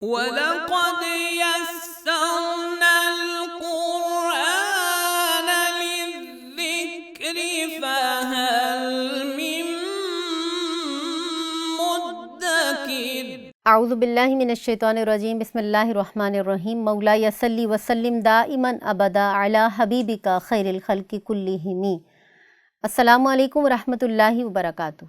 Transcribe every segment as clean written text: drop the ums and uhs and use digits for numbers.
وَلَقَدْ يَسَّرْنَا الْقُرْآنَ لِلذِّكْرِ فَهَلْ مِن مُّدَّكِرٍ۔ اعوذ باللہ من الشیطان الرجیم، بسم اللہ الرحمن الرحیم۔ مولاي صلی وسلم دائما ابدا علی حبیبک خیر الخلق کلہم۔ السلام علیکم ورحمۃ اللہ وبرکاتہ۔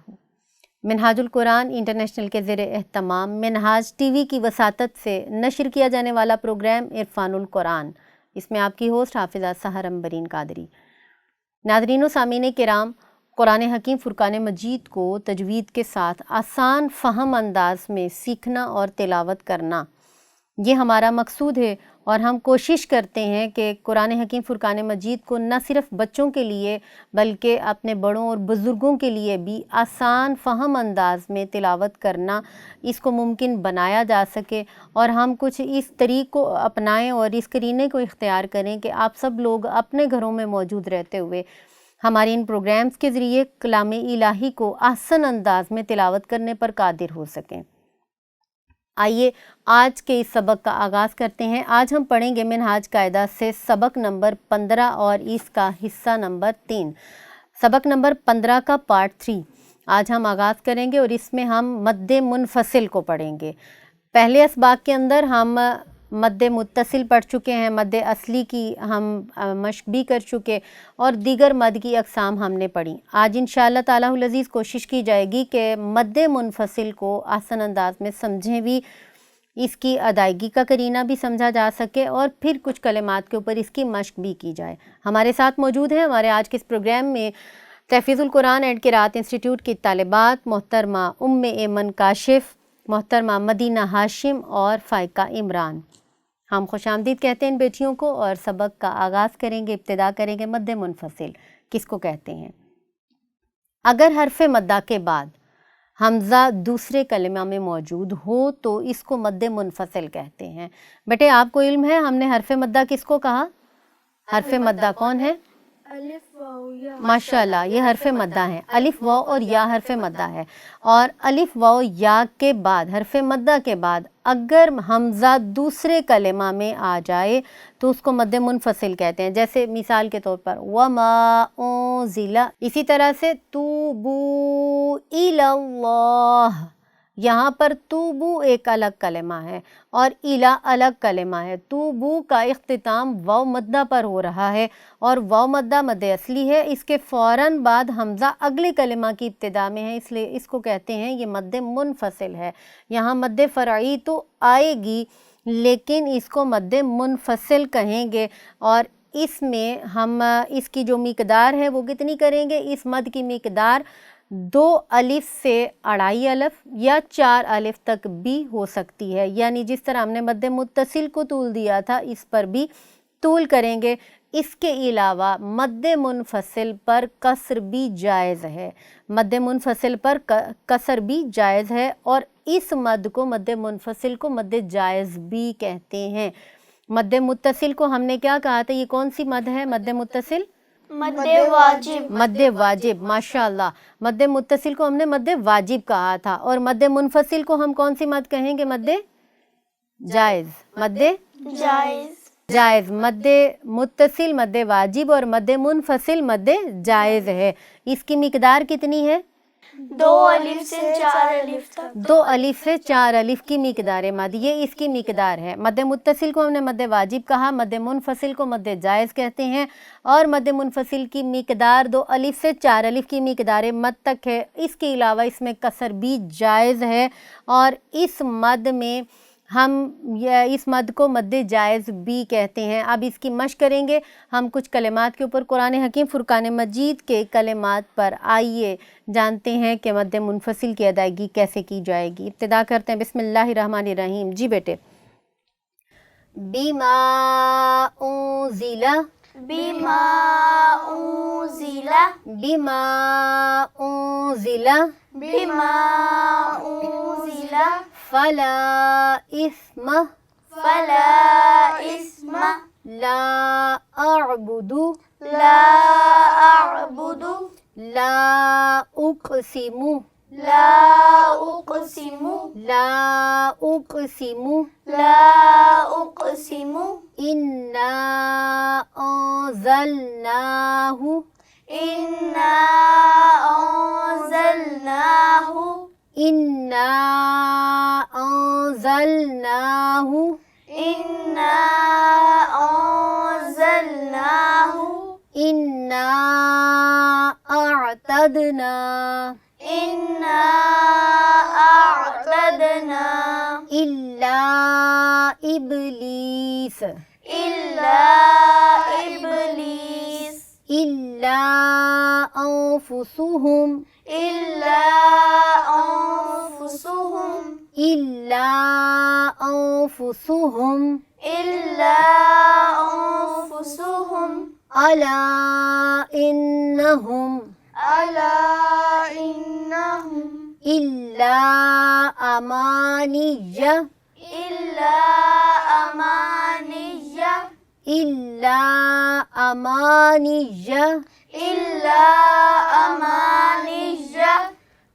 منہاج القرآن انٹرنیشنل کے زیر اہتمام منہاج ٹی وی کی وساطت سے نشر کیا جانے والا پروگرام عرفان القرآن، اس میں آپ کی ہوسٹ حافظہ سحر امبرین قادری۔ ناظرین و سامعین کرام، قرآن حکیم فرقان مجید کو تجوید کے ساتھ آسان فہم انداز میں سیکھنا اور تلاوت کرنا، یہ ہمارا مقصود ہے، اور ہم کوشش کرتے ہیں کہ قرآن حکیم فرقان مجید کو نہ صرف بچوں کے لیے بلکہ اپنے بڑوں اور بزرگوں کے لیے بھی آسان فہم انداز میں تلاوت کرنا، اس کو ممکن بنایا جا سکے، اور ہم کچھ اس طریق کو اپنائیں اور اس قرینے کو اختیار کریں کہ آپ سب لوگ اپنے گھروں میں موجود رہتے ہوئے ہمارے ان پروگرامز کے ذریعے کلام الہی کو احسن انداز میں تلاوت کرنے پر قادر ہو سکیں۔ آئیے آج کے اس سبق کا آغاز کرتے ہیں۔ آج ہم پڑھیں گے منہاج قاعدہ سے سبق نمبر 15 اور اس کا حصہ نمبر 3، سبق نمبر 15 کا پارٹ 3 آج ہم آغاز کریں گے، اور اس میں ہم مد منفصل کو پڑھیں گے۔ پہلے اسباق کے اندر ہم مد متصل پڑھ چکے ہیں، مد اصلی کی ہم مشق بھی کر چکے، اور دیگر مد کی اقسام ہم نے پڑھی۔ آج انشاءاللہ تعالیٰ العزیز کوشش کی جائے گی کہ مد منفصل کو آسان انداز میں سمجھیں بھی، اس کی ادائیگی کا قرینہ بھی سمجھا جا سکے، اور پھر کچھ کلمات کے اوپر اس کی مشق بھی کی جائے۔ ہمارے ساتھ موجود ہیں ہمارے آج کے اس پروگرام میں تحفیظ القرآن اینڈ قراءت انسٹیٹیوٹ کی طالبات محترمہ ام ایمن کاشف، محترمہ مدینہ ہاشم اور فائقہ عمران۔ ہم خوش آمدید کہتے ہیں ان بیٹیوں کو، اور سبق کا آغاز کریں گے، ابتدا کریں گے مد منفصل کس کو کہتے ہیں۔ اگر حرف مدہ کے بعد حمزہ دوسرے کلمہ میں موجود ہو تو اس کو مد منفصل کہتے ہیں۔ بیٹے آپ کو علم ہے ہم نے حرف مدہ کس کو کہا؟ حرف مدہ کون ہے؟ الف واو یا۔ ماشاءاللہ، یہ حرف مدہ ہے، الف واو اور یا حرف مدہ ہے، اور الف واو یا کے بعد حرف مدہ کے بعد اگر حمزہ دوسرے کلمہ میں آ جائے تو اس کو مد منفصل کہتے ہیں۔ جیسے مثال کے طور پر وَمَا أُنزِلَ، اسی طرح سے توبوا إِلَى اللَّهِ، یہاں پر توبو ایک الگ کلمہ ہے اور الا الگ کلمہ ہے۔ توبو کا اختتام واو مدہ پر ہو رہا ہے، اور واو مدہ مد اصلی ہے، اس کے فوراً بعد حمزہ اگلے کلمہ کی ابتدا میں ہے، اس لیے اس کو کہتے ہیں یہ مد منفصل ہے۔ یہاں مد فرعی تو آئے گی لیکن اس کو مد منفصل کہیں گے، اور اس میں ہم اس کی جو مقدار ہے وہ کتنی کریں گے؟ اس مد کی مقدار 2 الف سے 2.5 الف یا 4 الف تک بھی ہو سکتی ہے، یعنی جس طرح ہم نے مد متصل کو طول دیا تھا اس پر بھی طول کریں گے۔ اس کے علاوہ مد منفصل پر کسر بھی جائز ہے، مد منفصل پر کسر بھی جائز ہے، اور اس مد کو مد منفصل کو مد جائز بھی کہتے ہیں۔ مد متصل کو ہم نے کیا کہا تھا؟ یہ کون سی مد ہے مد متصل؟ مد واجب۔ مد واجب، ماشاءاللہ، مد متصل کو ہم نے مد واجب کہا تھا، اور مد منفصل کو ہم کون سی مد کہیں گے؟ مد جائز، مد جائز۔ جائز، مد متصل مد واجب اور مد منفصل مد جائز ہے۔ اس کی مقدار کتنی ہے؟ 2 الف سے 4 الف تک۔ 2 الف سے 4 الف کی مقدار مد، یہ اس کی مقدار ہے۔ مد متصل کو ہم نے مد واجب کہا، مد منفصل کو مد جائز کہتے ہیں، اور مد منفصل کی مقدار 2 الف سے 4 الف کی مقدار مد تک ہے۔ اس کے علاوہ اس میں کسر بھی جائز ہے، اور اس مد میں ہم اس مد کو مد جائز بھی کہتے ہیں۔ اب اس کی مشق کریں گے ہم کچھ کلمات کے اوپر قرآن حکیم فرقان مجید کے کلمات پر۔ آئیے جانتے ہیں کہ مد منفصل کی ادائیگی کیسے کی جائے گی۔ ابتدا کرتے ہیں بسم اللہ الرحمن الرحیم۔ جی بیٹے، بما انزل، بما انزل، بما انزل، بما انزل، فلا اسم، فلا اسم، لا اعبد، لا اعبد، لا اقسم، لا أقسم لا أقسم لا أقسم إنا أنزلناه إنا أنزلناه إنا أنزلناه إنا أنزلناه إنا أعتدنا إنا أعتدنا إلا إبليس إلا إبليس إلا أنفسهم إلا أنفسهم إلا أنفسهم إلا أنفسهم ألا إنهم ألا إنهم إلا أماني إلا أماني إلا أماني إلا أماني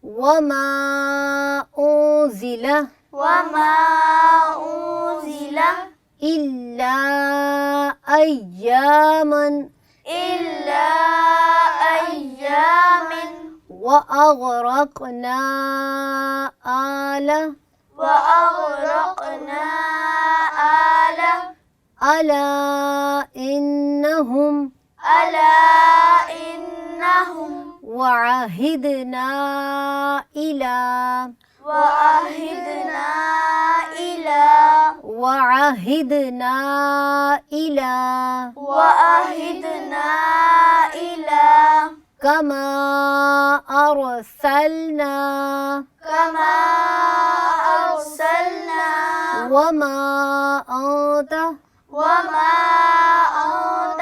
وما أنزل وما أنزل إلا أياما إلا أيام وأغرقنا وأغرقنا ألا إنهم ألا إنهم وعهدنا إلى وعهدنا إلى وعهدنا إلى وعهدنا إلى كما أرسلنا كما أرسلنا وما أنت وما أنت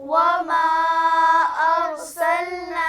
وما أرسلنا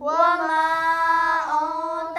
وما أنت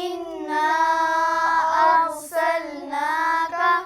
إنا أرسلناك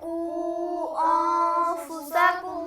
قوا أنفسكم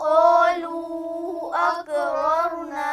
قالوا أقررنا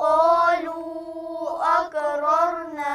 قالوا أقررنا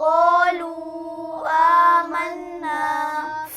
قالوا آمنا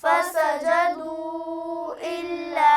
فسجدوا إلا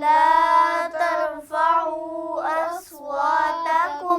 لا ترفعوا أصواتكم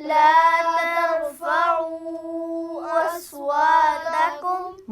لا ترفعوا أصواتكم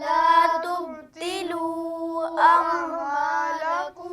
لا تبطلوا أعمالكم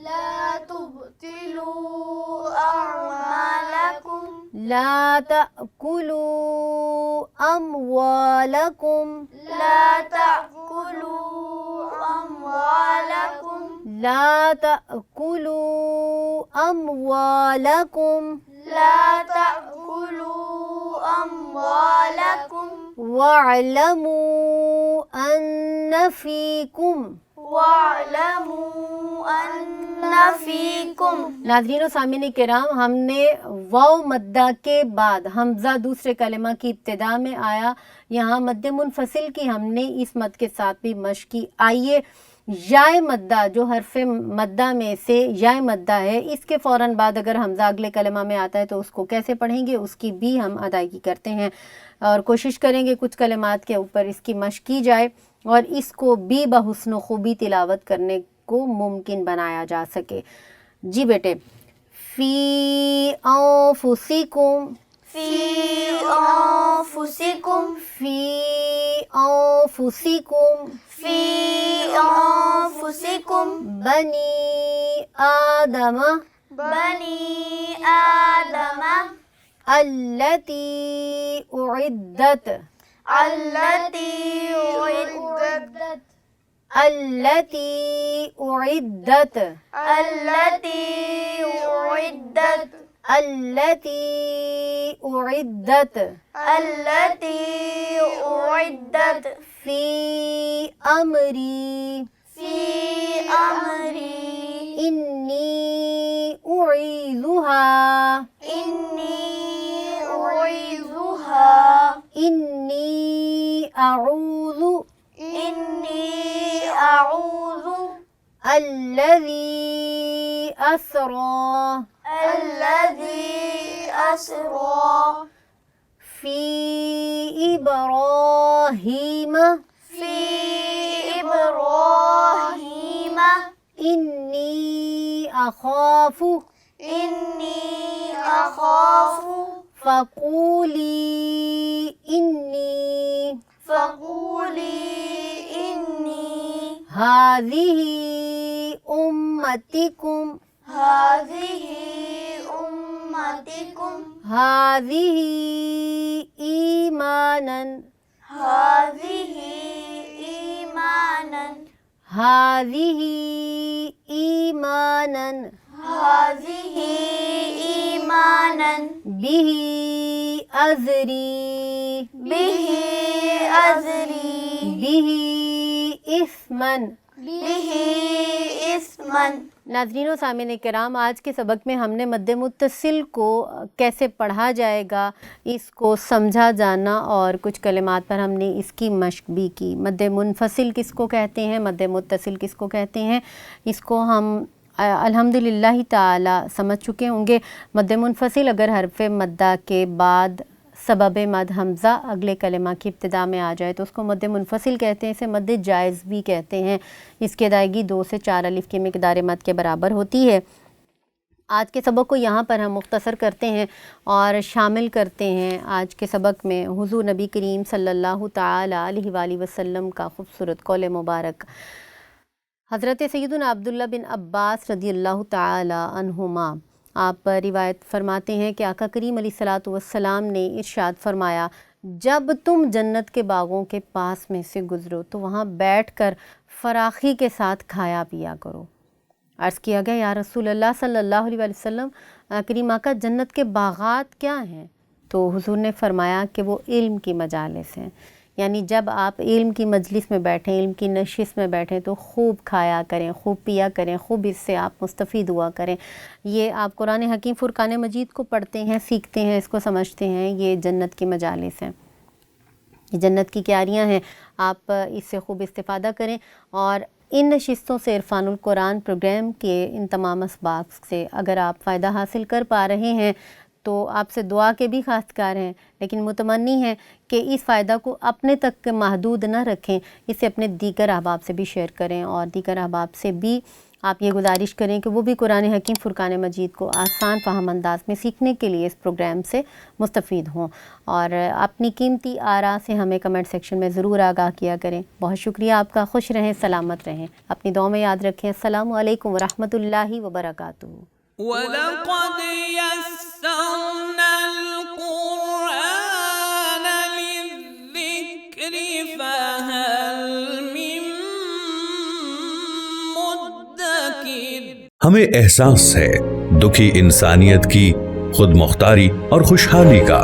لا تبطلوا أعمالكم لا تأكلوا أموالكم لا تأكلوا أموالكم لا تأكلوا أموالكم لا تأكلوا أموالكم واعلموا أن فيكم واعلموا أن فيكم. ناظرین و سامعین کرام، ہم نے واو مدہ کے بعد حمزہ دوسرے کلمہ کی ابتدا میں آیا، یہاں مد منفصل کی ہم نے اس مد کے ساتھ بھی مشق کی. آئیے یائے مدہ جو حرف مدہ میں سے یائے مدہ ہے، اس کے فوراً بعد اگر حمزہ اگلے کلمہ میں آتا ہے تو اس کو کیسے پڑھیں گے، اس کی بھی ہم ادائیگی کرتے ہیں اور کوشش کریں گے کچھ کلمات کے اوپر اس کی مشق کی جائے اور اس کو بھی بحسن و خوبی تلاوت کرنے کو ممکن بنایا جا سکے. جی بیٹے، فی انفسکم، في أنفسكم فی انفسکم، في أنفسكم بنی آدم بني آدم التی اعدت التي أعدت التی اعدت التي أعدت التی اعدت التي أعدت فی امری في أمري انی اعیذها إني أعيذها انی اعوذ إني أعوذ الذی اسری الذي أسرى فی ابراہیم في إبراهيم انی اخاف إني أخاف فقولی انی فقولي إني هذه أمتكم هذه أمتكم هذه إيمانا هذه إيمانا هذه إيمانا هذه إيمانا به أزري به أزري به إثما به إثما. ناظرین و سامعین کرام، آج کے سبق میں ہم نے مد متصل کو کیسے پڑھا جائے گا اس کو سمجھا جانا اور کچھ کلمات پر ہم نے اس کی مشق بھی کی. مد منفصل کس کو کہتے ہیں، مد متصل کس کو کہتے ہیں، اس کو ہم الحمدللہ تعالی سمجھ چکے ہوں گے. مد منفصل اگر حرف مدہ کے بعد سبب مد حمزہ اگلے کلمہ کی ابتدا میں آ جائے تو اس کو مد منفصل کہتے ہیں. اسے مد جائز بھی کہتے ہیں. اس کی ادائیگی 2 سے 4 الف کی مقدار مد کے برابر ہوتی ہے. آج کے سبق کو یہاں پر ہم مختصر کرتے ہیں اور شامل کرتے ہیں آج کے سبق میں حضور نبی کریم صلی اللہ تعالی علیہ وآلہ وسلم کا خوبصورت قول مبارک. حضرت سیدنا عبداللہ بن عباس رضی اللہ تعالی عنہما آپ روایت فرماتے ہیں کہ آقا کریم علیہ الصلاۃ والسلام نے ارشاد فرمایا، جب تم جنت کے باغوں کے پاس میں سے گزرو تو وہاں بیٹھ کر فراخی کے ساتھ کھایا پیا کرو. عرض کیا گیا، یا رسول اللہ صلی اللہ علیہ وسلم، کریم آقا جنت کے باغات کیا ہیں؟ تو حضور نے فرمایا کہ وہ علم کی مجالس ہیں. یعنی جب آپ علم کی مجلس میں بیٹھیں، علم کی نشست میں بیٹھیں تو خوب کھایا کریں، خوب پیا کریں، خوب اس سے آپ مستفید ہوا کریں. یہ آپ قرآن حکیم فرقان مجید کو پڑھتے ہیں، سیکھتے ہیں، اس کو سمجھتے ہیں، یہ جنت کی مجالس ہیں، یہ جنت کی کیاریاں ہیں. آپ اس سے خوب استفادہ کریں اور ان نشستوں سے عرفان القرآن پروگرام کے ان تمام اسباق سے اگر آپ فائدہ حاصل کر پا رہے ہیں تو آپ سے دعا کے بھی خواستگار ہیں، لیکن متمنی ہیں کہ اس فائدہ کو اپنے تک محدود نہ رکھیں، اسے اپنے دیگر احباب سے بھی شیئر کریں اور دیگر احباب سے بھی آپ یہ گزارش کریں کہ وہ بھی قرآن حکیم فرقان مجید کو آسان فہم انداز میں سیکھنے کے لیے اس پروگرام سے مستفید ہوں، اور اپنی قیمتی آراء سے ہمیں کمنٹ سیکشن میں ضرور آگاہ کیا کریں۔ بہت شکریہ آپ کا، خوش رہیں، سلامت رہیں، اپنی دعا میں یاد رکھیں۔ السلام علیکم ورحمۃ اللہ وبرکاتہ۔ وَلَقَدْ يَسَّرْنَا الْقُرْآنَ لِلذِّكْرِ فَهَلْ مِن مُّدَّكِرٍ۔ ہمیں احساس ہے دکھی انسانیت کی خود مختاری اور خوشحالی کا۔